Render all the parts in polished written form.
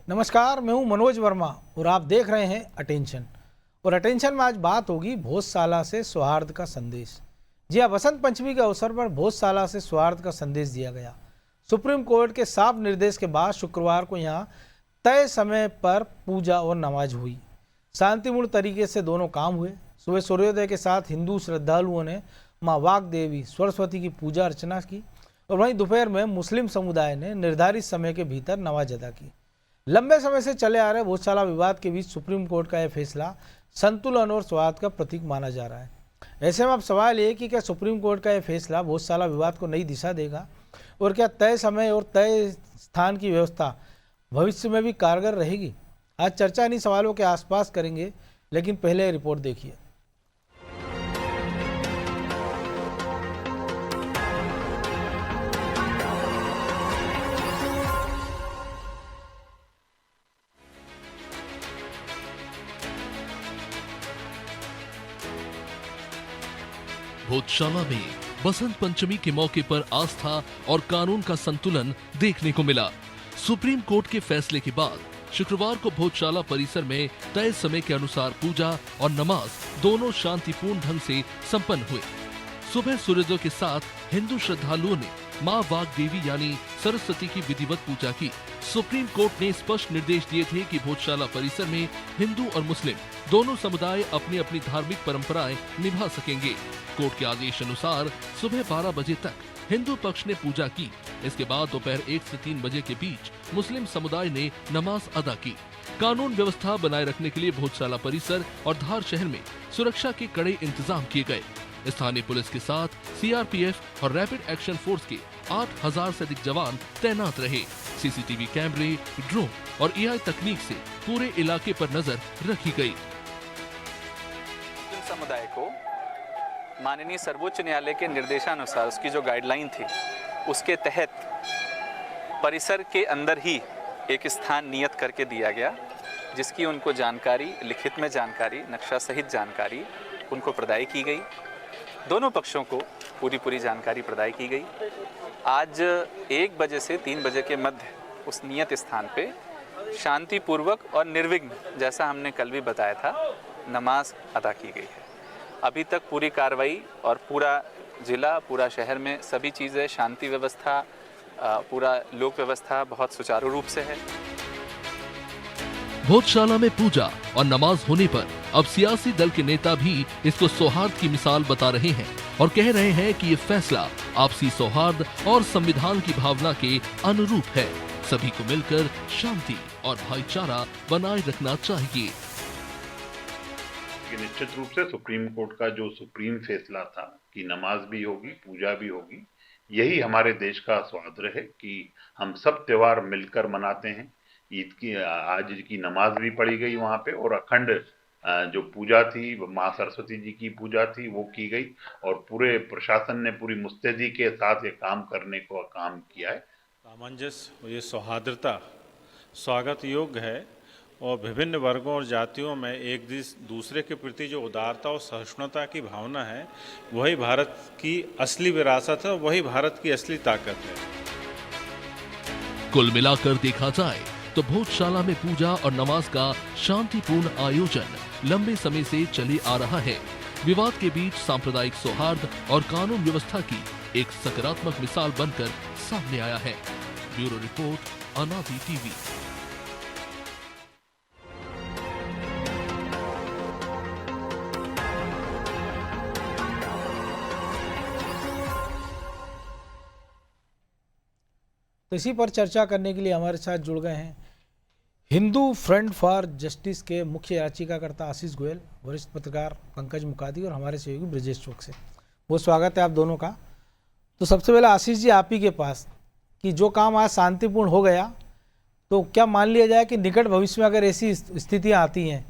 नमस्कार, मैं हूं मनोज वर्मा और आप देख रहे हैं अटेंशन। और अटेंशन में आज बात होगी भोजशाला से सौहार्द का संदेश। जी हाँ, बसंत पंचमी के अवसर पर भोजशाला से सौहार्द का संदेश दिया गया। सुप्रीम कोर्ट के साफ निर्देश के बाद शुक्रवार को यहां तय समय पर पूजा और नमाज हुई। शांतिपूर्ण तरीके से दोनों काम हुए। सुबह सूर्योदय के साथ हिंदू श्रद्धालुओं ने माँ वाग देवी सरस्वती की पूजा अर्चना की और वहीं दोपहर में मुस्लिम समुदाय ने निर्धारित समय के भीतर नमाज अदा की। लंबे समय से चले आ रहे भोजशाला विवाद के बीच सुप्रीम कोर्ट का यह फैसला संतुलन और सौहार्द का प्रतीक माना जा रहा है। ऐसे में अब सवाल ये कि क्या सुप्रीम कोर्ट का यह फैसला भोजशाला विवाद को नई दिशा देगा और क्या तय समय और तय स्थान की व्यवस्था भविष्य में भी कारगर रहेगी। आज चर्चा इन्हीं सवालों के आसपास करेंगे, लेकिन पहले रिपोर्ट देखिए। भोजशाला में बसंत पंचमी के मौके पर आस्था और कानून का संतुलन देखने को मिला। सुप्रीम कोर्ट के फैसले के बाद शुक्रवार को भोजशाला परिसर में तय समय के अनुसार पूजा और नमाज दोनों शांतिपूर्ण ढंग से संपन्न हुए। सुबह सूर्योदय के साथ हिंदू श्रद्धालुओं ने मां वाग देवी यानी सरस्वती की विधिवत पूजा की। सुप्रीम कोर्ट ने स्पष्ट निर्देश दिए थे कि भोजशाला परिसर में हिंदू और मुस्लिम दोनों समुदाय अपनी अपनी धार्मिक परंपराएं निभा सकेंगे। कोर्ट के आदेश अनुसार सुबह 12 बजे तक हिंदू पक्ष ने पूजा की। इसके बाद दोपहर 1 से 3 बजे के बीच मुस्लिम समुदाय ने नमाज अदा की। कानून व्यवस्था बनाए रखने के लिए भोजशाला परिसर और धार शहर में सुरक्षा के कड़े इंतजाम किए गए। स्थानीय पुलिस के साथ सीआरपीएफ और रैपिड एक्शन फोर्स के 8000 से अधिक जवान तैनात रहे। सीसीटीवी कैमरे, ड्रोन और एआई तकनीक से पूरे इलाके पर नजर रखी गई। समुदाय को माननीय सर्वोच्च न्यायालय के निर्देशानुसार उसकी जो गाइडलाइन थी उसके तहत परिसर के अंदर ही एक स्थान नियत करके दिया गया, जिसकी उनको जानकारी, लिखित में जानकारी, नक्शा सहित जानकारी उनको प्रदाय की गई। दोनों पक्षों को पूरी जानकारी प्रदाय की गई। आज 1 बजे से 3 बजे के मध्य उस नियत स्थान पे शांतिपूर्वक और निर्विघ्न, जैसा हमने कल भी बताया था, नमाज अदा की गई है। अभी तक पूरी कार्रवाई और पूरा जिला, पूरा शहर में सभी चीज़ें, शांति व्यवस्था, पूरा लोक व्यवस्था बहुत सुचारू रूप से है। भोजशाला में पूजा और नमाज होने पर अब सियासी दल के नेता भी इसको सौहार्द की मिसाल बता रहे हैं और कह रहे हैं कि ये फैसला आपसी सौहार्द और संविधान की भावना के अनुरूप है। सभी को मिलकर शांति और भाईचारा बनाए रखना चाहिए। निश्चित रूप से सुप्रीम कोर्ट का जो सुप्रीम फैसला था कि नमाज भी होगी, पूजा भी होगी, यही हमारे देश का स्वाद्र है कि हम सब त्योहार मिलकर मनाते हैं। ईद की आज की नमाज भी पढ़ी गई वहाँ पे और अखंड जो पूजा थी, माँ सरस्वती जी की पूजा थी, वो की गई और पूरे प्रशासन ने पूरी मुस्तैदी के साथ ये काम करने को काम किया है। सामंजस्य, ये सौहार्दता स्वागत योग्य है और विभिन्न वर्गों और जातियों में एक दूसरे के प्रति जो उदारता और सहिष्णुता की भावना है, वही भारत की असली विरासत है, वही भारत की असली ताकत है। कुल मिलाकर देखा जाए तो भोजशाला में पूजा और नमाज का शांतिपूर्ण आयोजन लंबे समय से चले आ रहा है। विवाद के बीच सांप्रदायिक सौहार्द और कानून व्यवस्था की एक सकारात्मक मिसाल बनकर सामने आया है। ब्यूरो रिपोर्ट, अनादि टीवी। तो इसी पर चर्चा करने के लिए हमारे साथ जुड़ गए हैं हिंदू फ्रंट फॉर जस्टिस के मुख्य याचिकाकर्ता आशीष गोयल, वरिष्ठ पत्रकार पंकज मुकादी और हमारे सहयोगी ब्रजेश चौक से। बहुत स्वागत है आप दोनों का। तो सबसे पहले आशीष जी, आप ही के पास कि जो काम आज शांतिपूर्ण हो गया, तो क्या मान लिया जाए कि निकट भविष्य में अगर ऐसी स्थितियाँ आती हैं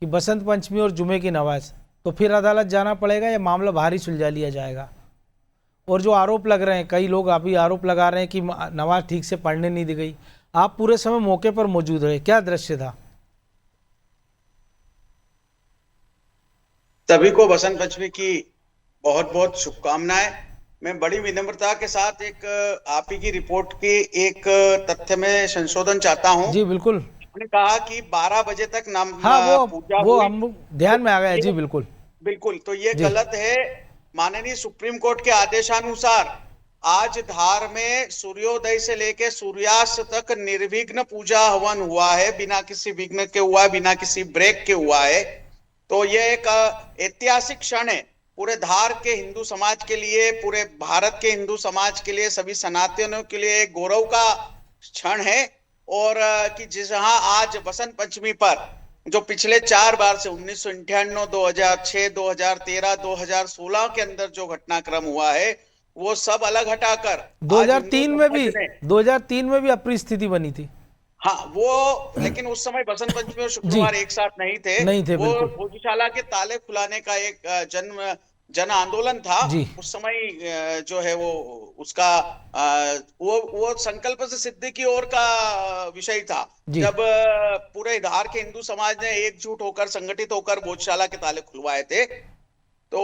कि बसंत पंचमी और जुमे की नमाज, तो फिर अदालत जाना पड़ेगा या मामला बाहर ही सुलझा लिया जाएगा? और जो आरोप लग रहे हैं, कई लोग अभी आरोप लगा रहे हैं कि नमाज ठीक से पढ़ने नहीं दी गई, आप पूरे समय मौके पर मौजूद रहे, क्या दृश्य था? सभी को बसंत पंचमी की बहुत बहुत शुभकामनाएं। मैं बड़ी विनम्रता के साथ एक आप ही की रिपोर्ट की एक तथ्य में संशोधन चाहता हूं। जी बिल्कुल। आपने कहा कि 12 बजे तक नाम हाँ पूजा वो हुई। हम ध्यान में आ गया। ये जी बिल्कुल। बिल्कुल, तो ये जी गलत है। माननीय सुप्रीम कोर्ट के आदेशानुसार आज धार में सूर्योदय से लेकर सूर्यास्त तक निर्विघ्न पूजा हवन हुआ है, बिना किसी विघ्न के हुआ है, बिना किसी ब्रेक के हुआ है। तो ये एक ऐतिहासिक क्षण है पूरे धार के हिंदू समाज के लिए, पूरे भारत के हिंदू समाज के लिए, सभी सनातनियों के लिए एक गौरव का क्षण है। और कि जहां आज बसंत पंचमी पर जो पिछले 4 बार से 1998, 2006, 2013, 2016 के अंदर जो घटनाक्रम हुआ है वो सब अलग हटाकर आज हिंदू 2003 में भी समाज ने 2003 में भी अप्रिय स्थिति बनी थी। हाँ वो, लेकिन उस समय बसंत पंचमी और जी शुक्रवार एक साथ नहीं थे। नहीं थे वो बिल्कुल। भोजशाला के ताले खुलाने का एक जन आंदोलन था। जी उस समय जो है वो उसका वो संकल्प से सिद्धि की ओर का विषय था। जी जब पूरे धार के हिंदू समाज ने एकजुट होकर, संगठित होकर भोजशाला के ताले खुलवाए थे। तो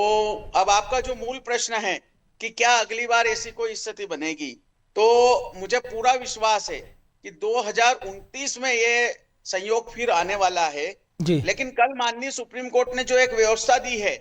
अब आपका जो मूल प्रश्न है कि क्या अगली बार ऐसी कोई स्थिति बनेगी, तो मुझे पूरा विश्वास है कि 2029 में ये संयोग फिर आने वाला है। जी लेकिन कल माननीय सुप्रीम कोर्ट ने जो एक व्यवस्था दी है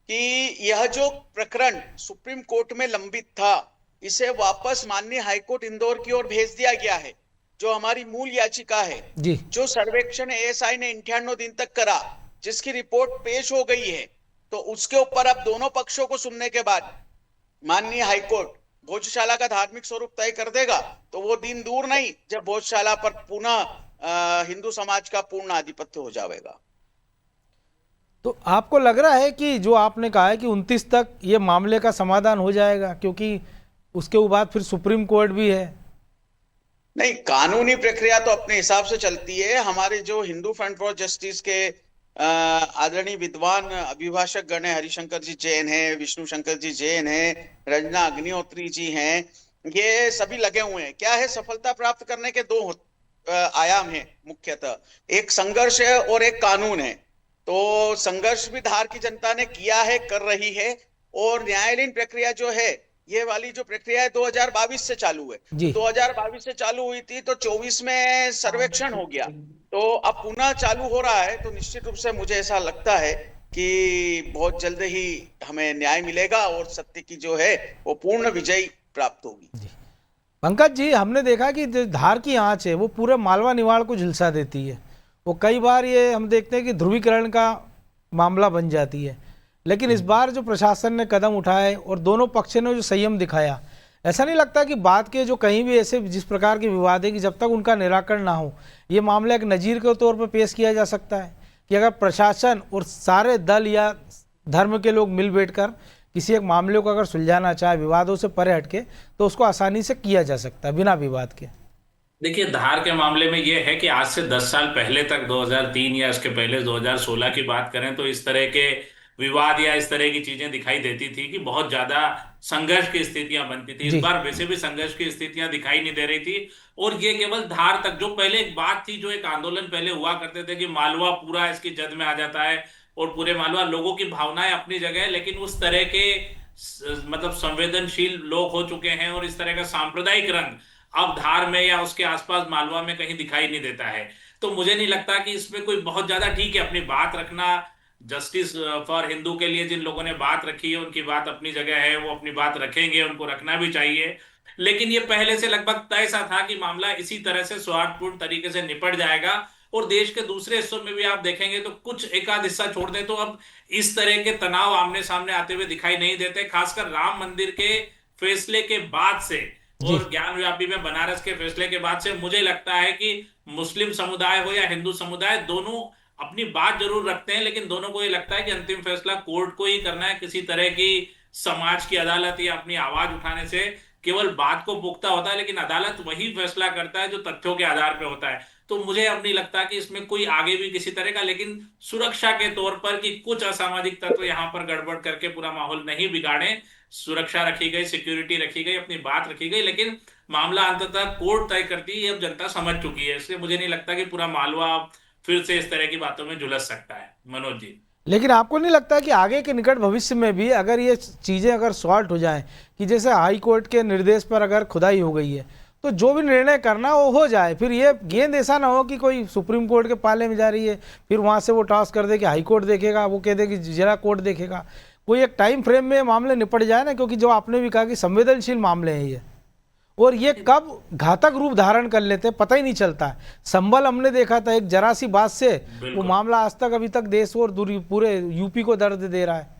कि यह जो प्रकरण सुप्रीम कोर्ट में लंबित था, इसे वापस माननीय हाईकोर्ट इंदौर की ओर भेज दिया गया है। जो हमारी मूल याचिका है, जी जो सर्वेक्षण एएसआई ने 98 दिन तक करा, जिसकी रिपोर्ट पेश हो गई है, तो उसके ऊपर अब दोनों पक्षों को सुनने के बाद माननीय हाईकोर्ट भोजशाला का धार्मिक स्वरूप तय कर देगा। तो वो दिन दूर नहीं जब भोजशाला पर पुनः हिंदू समाज का पूर्ण आधिपत्य हो जाएगा। तो आपको लग रहा है कि जो आपने कहा है कि 29 तक ये मामले का समाधान हो जाएगा, क्योंकि उसके बाद फिर सुप्रीम कोर्ट भी है? नहीं, कानूनी प्रक्रिया तो अपने हिसाब से चलती है। हमारे जो हिंदू फ्रंट फॉर जस्टिस के आदरणीय विद्वान अभिभाषक गण है, हरिशंकर जी जैन है, विष्णु शंकर जी जैन है, रंजना अग्निहोत्री जी हैं, ये सभी लगे हुए हैं। क्या है, सफलता प्राप्त करने के दो आयाम हैं मुख्यतः, एक संघर्ष है और एक कानून है। तो संघर्ष भी धार की जनता ने किया है, कर रही है। और न्यायालयीन प्रक्रिया जो है, ये वाली जो प्रक्रिया है 2022 से चालू है। जी 2022 से चालू हुई थी, तो 24 में सर्वेक्षण हो गया, तो अब पुनः चालू हो रहा है। तो निश्चित रूप से मुझे ऐसा लगता है कि बहुत जल्द ही हमें न्याय मिलेगा और सत्य की जो है वो पूर्ण विजय प्राप्त होगी। पंकज जी, हमने देखा कि जो धार की आंच है वो पूरे मालवा निवाड़ को झुलसा देती है। वो कई बार ये हम देखते हैं कि ध्रुवीकरण का मामला बन जाती है, लेकिन इस बार जो प्रशासन ने कदम उठाए और दोनों पक्ष ने जो संयम दिखाया, ऐसा नहीं लगता कि बाद के जो कहीं भी ऐसे जिस प्रकार के विवाद है कि जब तक उनका निराकरण ना हो, ये मामला एक नज़ीर के तौर पर पेश किया जा सकता है कि अगर प्रशासन और सारे दल या धर्म के लोग मिल बैठकर किसी एक मामले को अगर सुलझाना चाहे, विवादों से परे हटके, तो उसको आसानी से किया जा सकता है बिना विवाद के? देखिए, धार के मामले में यह है कि आज से 10 साल पहले तक, 2003 या इसके पहले 2016 की बात करें, तो इस तरह के विवाद या इस तरह की चीजें दिखाई देती थी कि बहुत ज्यादा संघर्ष की स्थितियां बनती थी। इस बार वैसे भी संघर्ष की स्थितियां दिखाई नहीं दे रही थी। और ये केवल धार तक, जो पहले एक बात थी, जो एक आंदोलन पहले हुआ करते थे कि मालवा पूरा इसकी जद में आ जाता है और पूरे मालवा, लोगों की भावनाएं अपनी जगह है, लेकिन उस तरह के मतलब संवेदनशील लोग हो चुके हैं और इस तरह का सांप्रदायिक रंग अब धार में या उसके आसपास मालवा में कहीं दिखाई नहीं देता है। तो मुझे नहीं लगता कि इसमें कोई बहुत ज्यादा, ठीक है अपनी बात रखना, जस्टिस फॉर हिंदू के लिए जिन लोगों ने बात रखी है उनकी बात अपनी जगह है, वो अपनी बात रखेंगे, उनको रखना भी चाहिए। लेकिन ये पहले से लगभग तय सा था कि मामला इसी तरह से सौहार्दपूर्ण तरीके से निपट जाएगा। और देश के दूसरे हिस्सों में भी आप देखेंगे तो कुछ एक आध हिस्सा छोड़ दें तो अब इस तरह के तनाव आमने सामने आते हुए दिखाई नहीं देते। खासकर राम मंदिर के फैसले के बाद से और ज्ञान व्यापी में बनारस के फैसले के बाद से मुझे लगता है कि मुस्लिम समुदाय हो या हिंदू समुदाय, दोनों अपनी बात जरूर रखते हैं, लेकिन दोनों को ये लगता है कि अंतिम फैसला कोर्ट को ही करना है। किसी तरह की समाज की अदालत या अपनी आवाज उठाने से केवल बात को पुख्ता होता है, लेकिन अदालत वही फैसला करता है जो तथ्यों के आधार पर होता है। तो मुझे अब नहीं लगता कि इसमें कोई आगे भी किसी तरह का, लेकिन सुरक्षा के तौर पर कि कुछ असामाजिक तत्व यहां पर गड़बड़ करके पूरा माहौल नहीं बिगाड़े, सुरक्षा रखी गई, सिक्योरिटी रखी गई, अपनी बात रखी गई, लेकिन मामला अंततः कोर्ट तय करती है, अब जनता समझ चुकी है। इसलिए मुझे नहीं लगता कि पूरा मालवा फिर से इस तरह की बातों में झुलस सकता है। मनोज जी। लेकिन आपको नहीं लगता कि आगे के निकट भविष्य में भी अगर ये चीज़ें अगर सॉल्व हो जाएं कि जैसे हाई कोर्ट के निर्देश पर अगर खुदाई हो गई है तो जो भी निर्णय करना वो हो जाए, फिर ये गेंद ऐसा ना हो कि कोई सुप्रीम कोर्ट के पाले में जा रही है फिर वहाँ से वो टॉस कर दे कि हाई कोर्ट देखेगा, वो कह दे कि जिला कोर्ट देखेगा। कोई एक टाइम फ्रेम में मामले निपट जाए ना, क्योंकि जो आपने भी कहा कि संवेदनशील मामले हैं ये, और ये कब घातक रूप धारण कर लेते हैं पता ही नहीं चलता है। संभल हमने देखा था, एक जरा सी बात से वो मामला आज तक अभी तक देश और पूरे यूपी को दर्द दे रहा है।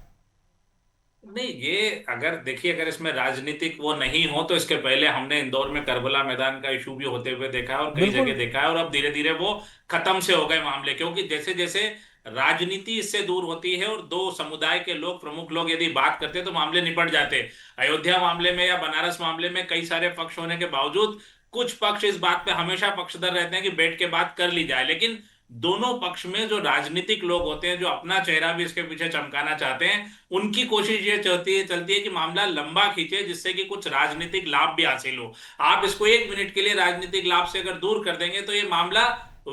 नहीं, ये अगर देखिए, अगर इसमें राजनीतिक वो नहीं हो तो इसके पहले हमने इंदौर में करबला मैदान का इशू भी होते हुए देखा है और कई जगह देखा है, और अब धीरे धीरे वो खत्म से हो गए मामले, क्योंकि जैसे जैसे राजनीति इससे दूर होती है और दो समुदाय के लोग, प्रमुख लोग यदि बात करते हैं तो मामले निपट जाते हैं। अयोध्या मामले में या बनारस मामले में कई सारे पक्ष होने के बावजूद कुछ पक्ष इस बात पे हमेशा पक्षधर रहते हैं कि बैठ के बात कर ली जाए, लेकिन दोनों पक्ष में जो राजनीतिक लोग होते हैं, जो अपना चेहरा भी इसके पीछे चमकाना चाहते हैं, उनकी कोशिश ये चलती है कि मामला लंबा खींचे जिससे कि कुछ राजनीतिक लाभ भी हासिल हो। आप इसको 1 मिनट के लिए राजनीतिक लाभ से अगर दूर कर देंगे तो ये मामला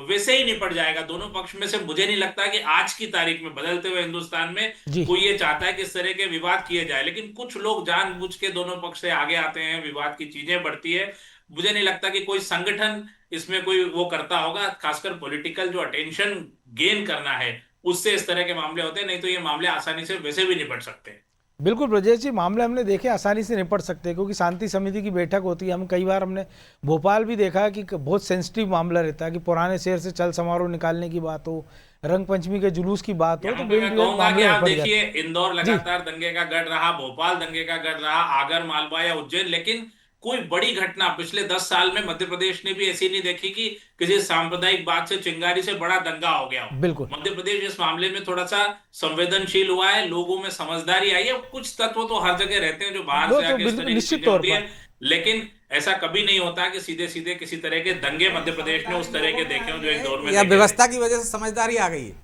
वैसे ही निपट जाएगा दोनों पक्ष में से। मुझे नहीं लगता कि आज की तारीख में बदलते हुए हिंदुस्तान में कोई ये चाहता है कि इस तरह के विवाद किए जाए, लेकिन कुछ लोग जानबूझ के दोनों पक्ष से आगे आते हैं, विवाद की चीजें बढ़ती है। मुझे नहीं लगता कि कोई संगठन इसमें कोई वो करता होगा, खासकर पॉलिटिकल जो अटेंशन गेन करना है उससे इस तरह के मामले होते हैं, नहीं तो ये मामले आसानी से वैसे भी निपट सकते हैं। बिल्कुल ब्रजेश जी, मामले हमने देखे आसानी से निपट सकते हैं क्योंकि शांति समिति की बैठक होती है। हम कई बार हमने भोपाल भी देखा कि बहुत सेंसिटिव मामला रहता है कि पुराने शहर से चल समारोह निकालने की बात हो, रंग पंचमी के जुलूस की बात हो, तो मैं कहूंगा कि आप देखिए, इंदौर लगातार दंगे का गढ़ रहा, भोपाल दंगे का गढ़ रहा, आगर मालवा या उज्जैन, लेकिन कोई बड़ी घटना पिछले 10 साल में मध्य प्रदेश ने भी ऐसी नहीं देखी कि किसी सांप्रदायिक बात से, चिंगारी से बड़ा दंगा हो गया हो। बिल्कुल, मध्य प्रदेश इस मामले में थोड़ा सा संवेदनशील हुआ है, लोगों में समझदारी आई है। कुछ तत्व तो हर जगह रहते हैं जो बाहर से आके इस तरह की चीजें होती है, लेकिन ऐसा कभी नहीं होता कि सीधे सीधे किसी तरह के दंगे मध्य प्रदेश में उस तरह के देखे हो जो इंदौर में। व्यवस्था की वजह से समझदारी आ गई है।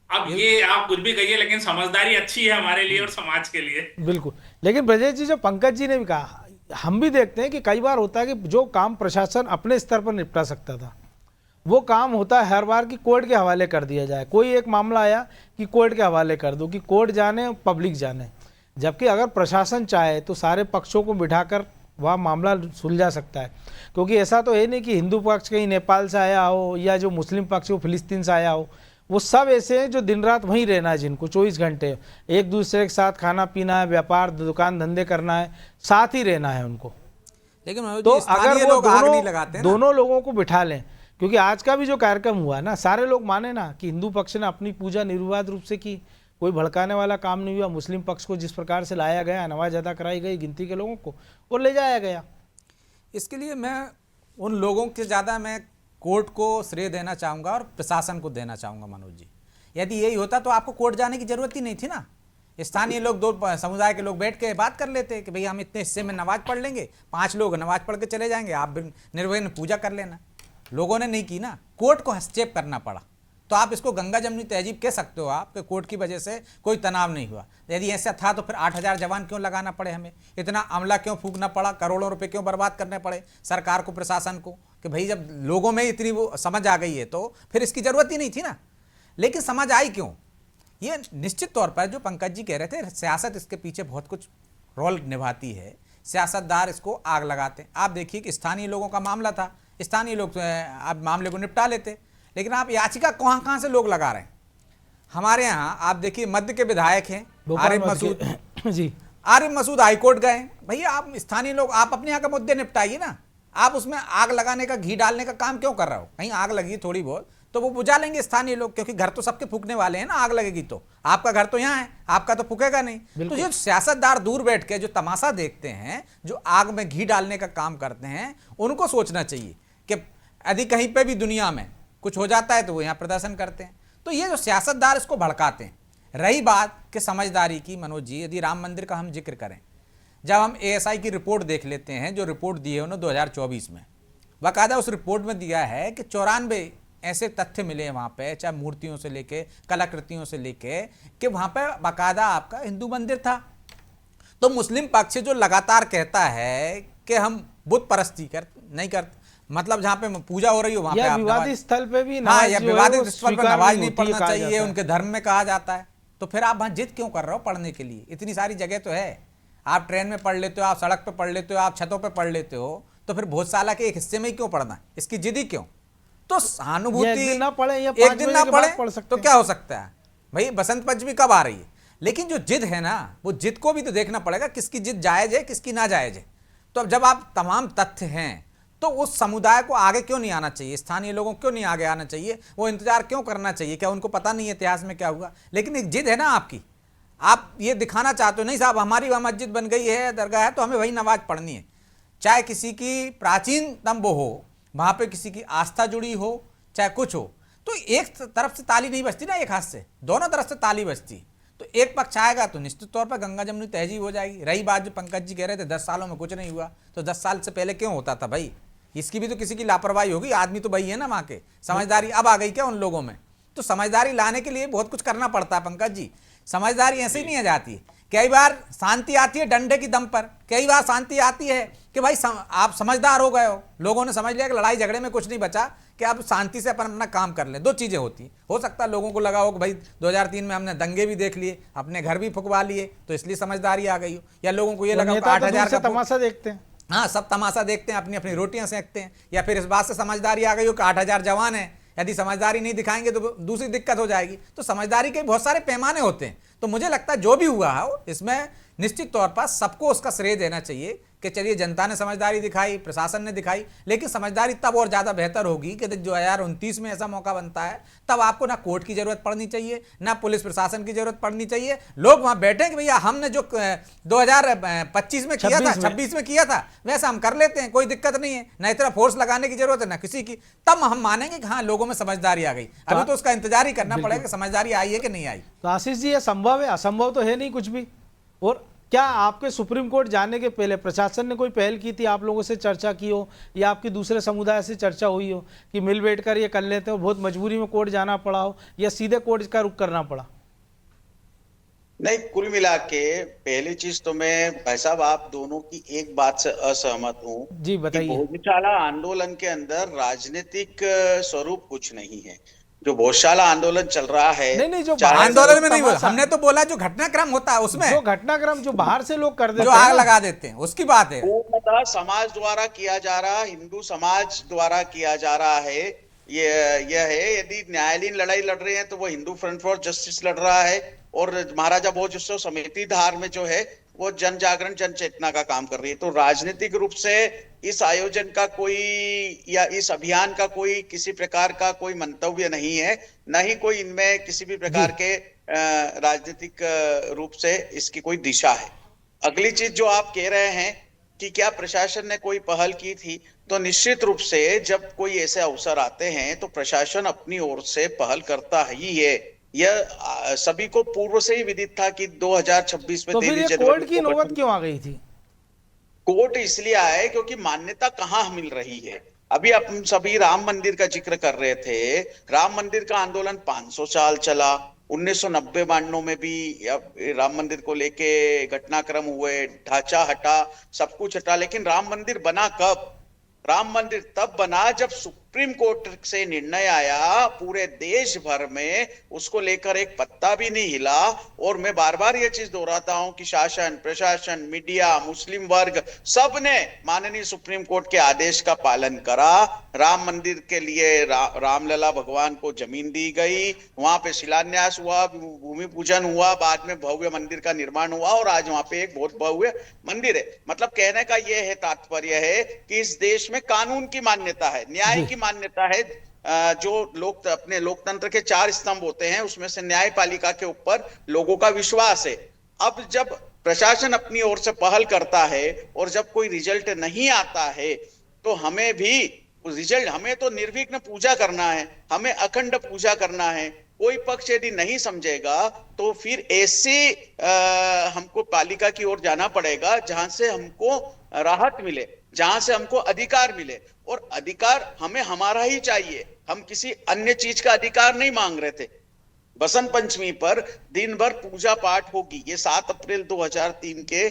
अब ये आप कुछ भी कहिए, लेकिन समझदारी अच्छी है हमारे लिए और समाज के लिए। बिल्कुल, लेकिन ब्रजेश जी, जो पंकज जी ने भी कहा, हम भी देखते हैं कि कई बार होता है कि जो काम प्रशासन अपने स्तर पर निपटा सकता था वो काम होता है हर बार कि कोर्ट के हवाले कर दिया जाए। कोई एक मामला आया कि कोर्ट के हवाले कर दो, कि कोर्ट जाने पब्लिक जाने, जबकि अगर प्रशासन चाहे तो सारे पक्षों को बिठाकर वह मामला सुलझा सकता है। क्योंकि ऐसा तो है नहीं कि हिंदू पक्ष कहीं नेपाल से आया हो या जो मुस्लिम पक्ष वो फिलिस्तीन से आया हो, वो सब ऐसे हैं जो दिन रात वहीं रहना है, जिनको 24 घंटे एक दूसरे के साथ खाना पीना है, व्यापार दुकान धंधे करना है, साथ ही रहना है उनको। लेकिन तो अगर वो लोग आग नहीं लगाते दोनों लोगों को बिठा लें, क्योंकि आज का भी जो कार्यक्रम हुआ ना, सारे लोग माने ना कि हिंदू पक्ष ने अपनी पूजा निर्विवाद रूप से की, कोई भड़काने वाला काम नहीं हुआ। मुस्लिम पक्ष को जिस प्रकार से लाया गया, नमाज अदा कराई गई गिनती के लोगों को, और ले जाया गया। इसके लिए मैं उन लोगों के ज़्यादा मैं कोर्ट को श्रेय देना चाहूँगा और प्रशासन को देना चाहूँगा। मनोज जी, यदि यही होता तो आपको कोर्ट जाने की जरूरत ही नहीं थी ना। स्थानीय लोग, दो समुदाय के लोग बैठ के बात कर लेते कि भाई हम इतने हिस्से में नमाज पढ़ लेंगे, 5 लोग नमाज पढ़ के चले जाएंगे, आप निर्विघ्न पूजा कर लेना। लोगों ने नहीं की ना, कोर्ट को हस्तक्षेप करना पड़ा। तो आप इसको गंगा जमनी तहजीब कह सकते हो आप, कि कोर्ट की वजह से कोई तनाव नहीं हुआ। यदि ऐसा था तो फिर 8000 जवान क्यों लगाना पड़े, हमें इतना अमला क्यों फूंकना पड़ा, करोड़ों रुपए क्यों बर्बाद करने पड़े सरकार को, प्रशासन को, कि भाई जब लोगों में इतनी वो समझ आ गई है तो फिर इसकी जरूरत ही नहीं थी ना। लेकिन समझ आई क्यों? ये निश्चित तौर पर जो पंकज जी कह रहे थे, सियासत इसके पीछे बहुत कुछ रोल निभाती है। सियासतदार इसको आग लगाते हैं। आप देखिए कि स्थानीय लोगों का मामला था, स्थानीय लोग आप मामले को निपटा लेते, लेकिन आप याचिका कहाँ से लोग लगा रहे हैं। हमारे यहाँ आप देखिए मध्य के विधायक हैं आरिफ मसूद जी, आरिफ मसूद हाईकोर्ट गए। भैया आप स्थानीय लोग, आप अपने यहाँ का मुद्दे निपटाइए ना। आप उसमें आग लगाने का, घी डालने का काम क्यों कर रहे हो? कहीं आग लगी थोड़ी बहुत तो वो बुझा लेंगे स्थानीय लोग, क्योंकि घर तो सबके फूकने वाले हैं ना। आग लगेगी तो आपका घर तो यहाँ है, आपका तो फूकेगा नहीं। तो ये सियासतदार दूर बैठ के जो तमाशा देखते हैं, जो आग में घी डालने का काम करते हैं, उनको सोचना चाहिए कि यदि कहीं पे भी दुनिया में कुछ हो जाता है तो वो यहाँ प्रदर्शन करते हैं। तो ये जो सियासतदार इसको भड़काते हैं। रही बात कि समझदारी की, मनोज जी, यदि राम मंदिर का हम जिक्र करें, जब हम ASI की रिपोर्ट देख लेते हैं, जो रिपोर्ट दी है उन्होंने 2024 में, बाकायदा उस रिपोर्ट में दिया है कि 94 ऐसे तथ्य मिले हैं वहाँ पे, चाहे मूर्तियों से लेके, कलाकृतियों से लेके, कि वहाँ पे बाकायदा आपका हिंदू मंदिर था। तो मुस्लिम पक्ष जो लगातार कहता है कि हम बुत परस्ती नहीं करते, मतलब जहाँ पे पूजा हो रही हो वहाँ पे या आप विवादित नमाज, स्थल पे भी हाँ, नमाज या जो है विवादित वो स्थल पर स्वीकार नमाज नहीं नहीं होती है, पढ़ना कहा चाहिए, जाता है। उनके धर्म में कहा जाता है। तो फिर आप वहाँ जिद क्यों कर रहे हो पढ़ने के लिए? इतनी सारी जगह तो है, आप ट्रेन में पढ़ लेते हो, आप सड़क पे पढ़ लेते हो, आप छतों पे पढ़ लेते हो, तो फिर भोजशाला के एक हिस्से में ही क्यों पढ़ना है? इसकी जिद ही क्यों? तो सहानुभूति, एक दिन ना पढ़े या एक 5 दिन बजे ना के बाद पढ़े पढ़ सकते तो हैं। क्या हो सकता है भाई? बसंत पंचमी कब आ रही है? लेकिन जो जिद है ना, वो जिद को भी तो देखना पड़ेगा, किसकी जिद जायज है, किसकी ना जायज है। तो अब जब आप तमाम तथ्य हैं, तो उस समुदाय को आगे क्यों नहीं आना चाहिए? स्थानीय लोगों को क्यों नहीं आगे आना चाहिए? वो इंतजार क्यों करना चाहिए? क्या उनको पता नहीं है इतिहास में क्या हुआ? लेकिन एक जिद है ना आपकी, आप ये दिखाना चाहते हो, नहीं साहब हमारी वहाँ मस्जिद बन गई है, दरगाह है, तो हमें वही नमाज पढ़नी है। चाहे किसी की प्राचीनतम वो हो, वहाँ पे किसी की आस्था जुड़ी हो, चाहे कुछ हो, तो एक तरफ से ताली नहीं बजती ना, एक हाथ से, दोनों तरफ से ताली बजती। तो एक पक्ष आएगा तो निश्चित तौर पर गंगा जमुनी तहजीब हो जाएगी। रही बात जो पंकज जी कह रहे थे 10 सालों में कुछ नहीं हुआ, तो 10 साल से पहले क्यों होता था भाई? इसकी भी तो किसी की लापरवाही होगी। आदमी तो वही है ना वहाँ के। समझदारी अब आ गई क्या उन लोगों में? तो समझदारी लाने के लिए बहुत कुछ करना पड़ता है पंकज जी। समझदारी ऐसे ही नहीं आ जाती। कई बार शांति आती है डंडे की दम पर, कई बार शांति आती है कि भाई आप समझदार हो गए हो, लोगों ने समझ लिया कि लड़ाई झगड़े में कुछ नहीं बचा, कि आप शांति से अपना काम कर लें। दो चीज़ें होती, हो सकता है लोगों को लगा हो कि भाई 2003 में हमने दंगे भी देख लिए, अपने घर भी फुकवा लिए, तो इसलिए समझदारी आ गई हो, या लोगों को ये लगा 8,000 का तमाशा देखते हैं। हाँ, सब तमाशा देखते हैं, अपनी अपनी रोटियां सेकते हैं, या फिर इस बात से समझदारी आ गई हो कि 8,000 जवान है, यदि समझदारी नहीं दिखाएंगे तो दूसरी दिक्कत हो जाएगी। तो समझदारी के बहुत सारे पैमाने होते हैं। तो मुझे लगता है जो भी हुआ है इसमें निश्चित तौर पर सबको उसका श्रेय देना चाहिए कि चलिए जनता ने समझदारी दिखाई, प्रशासन ने दिखाई, लेकिन समझदारी तब और ज़्यादा बेहतर होगी कि 2029 में ऐसा मौका बनता है, तब आपको ना कोर्ट की ज़रूरत पड़नी चाहिए, ना पुलिस प्रशासन की ज़रूरत पड़नी चाहिए। लोग वहाँ बैठे कि भैया हमने जो 2025 में किया था, 26 में किया था, वैसा हम कर लेते हैं, कोई दिक्कत नहीं है, ना इतना फोर्स लगाने की जरूरत है ना किसी की। तब हम मानेंगे कि हाँ लोगों में समझदारी आ गई। अभी तो उसका इंतजार ही करना पड़ेगा कि समझदारी आई है कि नहीं आई। तो आशीष जी, ये संभव है? असंभव तो है नहीं कुछ भी। और क्या आपके सुप्रीम कोर्ट जाने के पहले प्रशासन ने कोई पहल की थी, आप लोगों से चर्चा की हो, या आपकी दूसरे समुदाय से चर्चा हुई हो कि मिल बैठकर ये कर लेते हो, बहुत मजबूरी में कोर्ट जाना पड़ा हो, या सीधे कोर्ट का रुख करना पड़ा? नहीं, कुल मिला के पहली चीज तो मैं भाई साहब आप दोनों की एक बात से असहमत हूँ जी बताइए। भोजशाला आंदोलन के अंदर राजनीतिक स्वरूप कुछ नहीं है। जो भोजशाला आंदोलन चल रहा है, नहीं, जो आंदोलन में नहीं बोला हमने, तो बोला जो घटनाक्रम होता है उसमें, जो घटनाक्रम जो बाहर से लोग कर देते जो हैं, आग लगा देते हैं, उसकी बात है। वो समाज द्वारा किया जा रहा, हिंदू समाज द्वारा किया जा रहा है। यह है, यदि न्यायालयीन लड़ाई लड़ रहे हैं तो वो हिंदू फ्रंट फॉर जस्टिस लड़ रहा है, और महाराजा भोज उत्सव समिति धार में जो है वो जन जागरण जन चेतना का काम कर रही है। तो राजनीतिक रूप से इस आयोजन का कोई या इस अभियान का कोई किसी प्रकार का कोई मंतव्य नहीं है, न ही कोई इनमें किसी भी प्रकार के राजनीतिक रूप से इसकी कोई दिशा है। अगली चीज जो आप कह रहे हैं कि क्या प्रशासन ने कोई पहल की थी, तो निश्चित रूप से जब कोई ऐसे अवसर आते हैं तो प्रशासन अपनी ओर से पहल करता ही है। यह सभी को पूर्व से ही विदित था कि 2026 में तो फिर ये कोर्ट की नौबत क्यों आ गई थी? कोर्ट इसलिए आए क्योंकि मान्यता कहाँ मिल रही है। अभी अपन सभी राम मंदिर का जिक्र कर रहे थे। राम मंदिर का आंदोलन 500 साल चला। 1990-92 में भी राम मंदिर को लेके घटनाक्रम हुए, ढांचा हटा, सब कुछ हटा, लेकिन राम मंदिर बना कब? राम मंदिर तब बना जब सुप्रीम कोर्ट से निर्णय आया। पूरे देश भर में उसको लेकर एक पत्ता भी नहीं हिला। और मैं बार बार ये चीज दोहराता हूं कि शासन, प्रशासन, मीडिया, मुस्लिम वर्ग सब ने माननीय सुप्रीम कोर्ट के आदेश का पालन करा। राम मंदिर के लिए रामलला भगवान को जमीन दी गई, वहां पे शिलान्यास हुआ, भूमि पूजन हुआ, बाद में भव्य मंदिर का निर्माण हुआ, और आज वहां पे एक बहुत भव्य मंदिर है। मतलब कहने का यह है, तात्पर्य है कि इस देश में कानून की मान्यता है, न्याय की मान्यता है। जो लोग अपने लोकतंत्र के 4 स्तंभ होते हैं उसमें से न्यायपालिका के ऊपर लोगों का विश्वास है। अब जब प्रशासन अपनी ओर से पहल करता है और जब कोई रिजल्ट नहीं आता है तो हमें भी रिजल्ट, हमें तो निर्विघ्न पूजा करना है, हमें अखंड पूजा करना है। कोई पक्ष यदि नहीं समझेगा तो फिर ऐसे हमको पालिका की ओर जाना पड़ेगा जहां से हमको राहत मिले, जहां से हमको अधिकार मिले। और अधिकार हमें हमारा ही चाहिए, हम किसी अन्य चीज का अधिकार नहीं मांग रहे थे। बसंत पंचमी पर दिन भर पूजा पाठ होगी, ये 7 अप्रैल 2003 के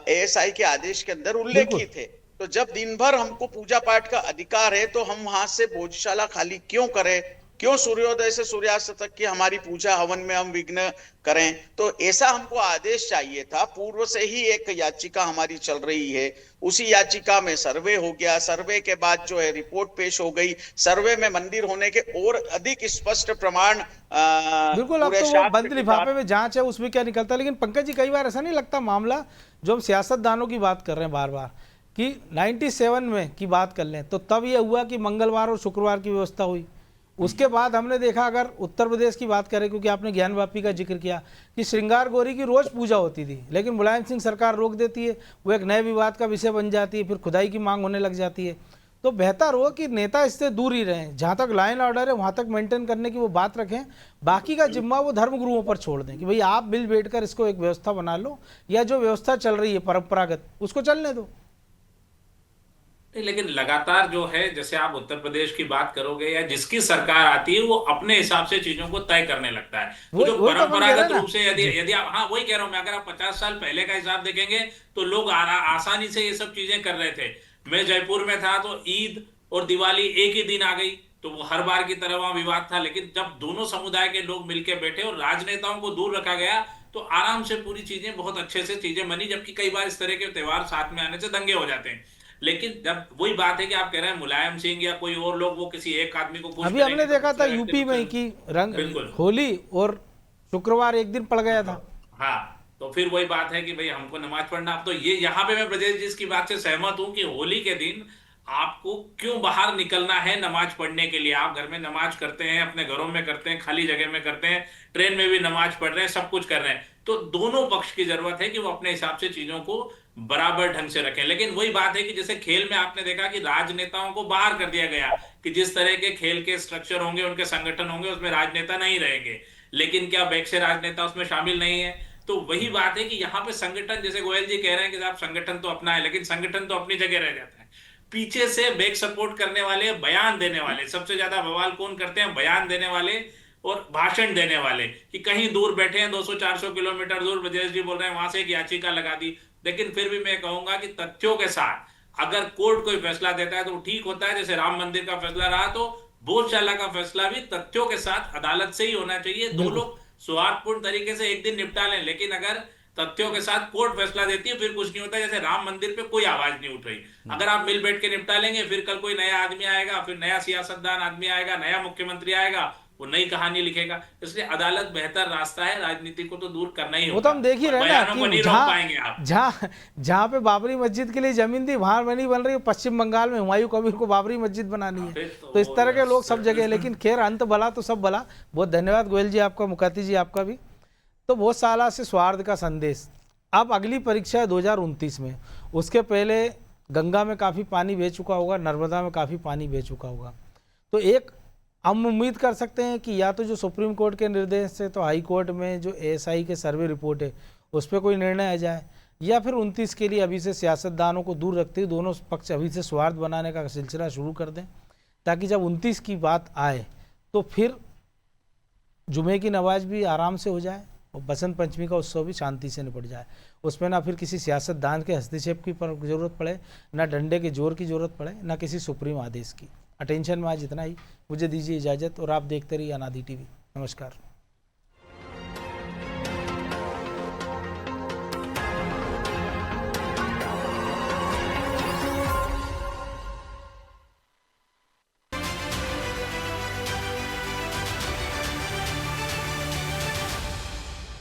एएसआई के आदेश के अंदर उल्लेखित थे। तो जब दिन भर हमको पूजा पाठ का अधिकार है तो हम वहां से भोजशाला खाली क्यों करें? क्यों सूर्योदय से सूर्यास्त तक की हमारी पूजा हवन में हम विघ्न करें? तो ऐसा हमको आदेश चाहिए था। पूर्व से ही एक याचिका हमारी चल रही है, उसी याचिका में सर्वे हो गया, सर्वे के बाद जो है रिपोर्ट पेश हो गई, सर्वे में मंदिर होने के और अधिक स्पष्ट प्रमाण बिल्कुल। अब पूरे तो वो शास्त्र बंद के लिफाफे साथ- में जांच है, उसमें क्या निकलता है। लेकिन पंकज जी, कई बार ऐसा नहीं लगता मामला, जो हम सियासतदानों की बात कर रहे हैं बार बार, कि 97 में की बात कर लें तो तब ये हुआ कि मंगलवार और शुक्रवार की व्यवस्था हुई। उसके बाद हमने देखा, अगर उत्तर प्रदेश की बात करें, क्योंकि आपने ज्ञानवापी का जिक्र किया, कि श्रृंगार गौरी की रोज पूजा होती थी, लेकिन मुलायम सिंह सरकार रोक देती है, वो एक नए विवाद का विषय बन जाती है, फिर खुदाई की मांग होने लग जाती है। तो बेहतर हो कि नेता इससे दूर ही रहें, जहाँ तक लाइन ऑर्डर है वहाँ तक मेंटेन करने की वो बात रखें, बाकी का जिम्मा वो धर्मगुरुओं पर छोड़ दें कि भाई आप मिल बैठकर इसको एक व्यवस्था बना लो, या जो व्यवस्था चल रही है परंपरागत उसको चलने दो। नहीं, लेकिन लगातार जो है, जैसे आप उत्तर प्रदेश की बात करोगे या जिसकी सरकार आती है, वो अपने हिसाब से चीजों को तय करने लगता है। तो जो वही तो अपन कह रहे हैं परंपरागत ना। रूप से यदि आप, हाँ वही कह रहा हूं मैं, अगर आप 50 साल पहले का हिसाब देखेंगे तो लोग आसानी से ये सब चीजें कर रहे थे। मैं जयपुर में था तो ईद और दिवाली एक ही दिन आ गई, तो वो हर बार की तरह वहां विवाद था। लेकिन जब दोनों समुदाय के लोग मिलकर बैठे और राजनेताओं को दूर रखा गया, तो आराम से पूरी चीजें बहुत अच्छे से चीजें बनी। जबकि कई बार इस तरह के त्योहार साथ में आने से दंगे हो जाते हैं। लेकिन जब वही बात है कि आप कह रहे हैं मुलायम सिंह या कोई और लोग वो किसी एक आदमी को पुश अभी करेंगे, हमने तो देखा था दूसरे यूपी में व्यक्ति कि रंग बिल्कुल। होली और शुक्रवार एक दिन पड़ गया था। हाँ, तो फिर वही बात है कि भाई हमको नमाज पढ़ना। अब तो ये यहाँ पे मैं ब्रजेश जी की बात से सहमत हूं कि होली के दिन आपको क्यों बाहर निकलना है नमाज पढ़ने के लिए? आप घर में नमाज करते हैं, अपने घरों में करते हैं, खाली जगह में करते हैं, ट्रेन में भी नमाज पढ़ रहे हैं, सब कुछ कर रहे हैं। तो दोनों पक्ष की जरूरत है कि वो अपने हिसाब से चीजों को बराबर ढंग से रखें। लेकिन वही बात है कि जैसे खेल में आपने देखा कि राजनेताओं को बाहर कर दिया गया, कि जिस तरह के खेल के स्ट्रक्चर होंगे, उनके संगठन होंगे, उसमें राजनेता नहीं रहेंगे। लेकिन क्या बैक से राजनेता उसमें शामिल नहीं है? तो वही बात है कि यहाँ पे संगठन, जैसे गोयल जी कह रहे हैं कि साहब संगठन तो अपना है, लेकिन संगठन तो अपनी जगह रह जाता है। पीछे से बैक सपोर्ट करने वाले, बयान देने वाले, सबसे ज्यादा बवाल कौन करते हैं? बयान देने वाले और भाषण देने वाले, कि कहीं दूर बैठे हैं 200-400 किलोमीटर दूर, ब्रजेश जी बोल रहे हैं वहां से एक याचिका लगा दी। लेकिन फिर भी मैं कहूंगा कि तथ्यों के साथ अगर कोर्ट कोई फैसला देता है तो ठीक होता है। जैसे राम मंदिर का फैसला रहा, तो भोजशाला का फैसला भी तथ्यों के साथ अदालत से ही होना चाहिए। दो लोग सौहार्दपूर्ण तरीके से एक दिन निपटा लें, लेकिन अगर तथ्यों के साथ कोर्ट फैसला देती है फिर कुछ नहीं होता। जैसे राम मंदिर पे कोई आवाज नहीं उठ रही, अगर आप मिल बैठ के निपटा लेंगे, फिर कल कोई नया आदमी आएगा, फिर नया सियासतदान आदमी आएगा, नया मुख्यमंत्री आएगा, वो नई कहानी लिखेगा। इसलिए अदालत बेहतर रास्ता है, राजनीति को तो दूर करना ही होगा। वो तो हम देख ही रहे हैं ना कि जहाँ पे बाबरी मस्जिद के लिए जमीन थी वहां बन रही है। पश्चिम बंगाल में हुमायूं कबीर को बाबरी मस्जिद बनानी है। तो इस तरह के लोग सब जगह। लेकिन खैर, अंत भला तो सब भला। बहुत धन्यवाद गोयल जी आपका, मुकाती जी आपका भी। तो भोजशाला से सौहार्द का संदेश। अब अगली परीक्षा है 2029 में। उसके पहले गंगा में काफ़ी पानी बह चुका होगा, नर्मदा में काफ़ी पानी बह चुका होगा। तो एक हम उम्मीद कर सकते हैं कि या तो जो सुप्रीम कोर्ट के निर्देश से, तो हाई कोर्ट में जो एएसआई के सर्वे रिपोर्ट है उस पर कोई निर्णय आ जाए, या फिर 29 के लिए अभी से सियासतदानों को दूर रखते हुए दोनों पक्ष अभी से सौहार्द बनाने का सिलसिला शुरू कर दें, ताकि जब 29 की बात आए तो फिर जुमे की नमाज भी आराम से हो जाए और बसंत पंचमी का उत्सव भी शांति से निपट जाए। उसमें ना फिर किसी सियासतदान के हस्तक्षेप की जरूरत पड़े, ना डंडे के जोर की जरूरत पड़े, ना किसी सुप्रीम आदेश की। अटेंशन में आज इतना ही। मुझे दीजिए इजाज़त और आप देखते रहिए अनादि टीवी। नमस्कार।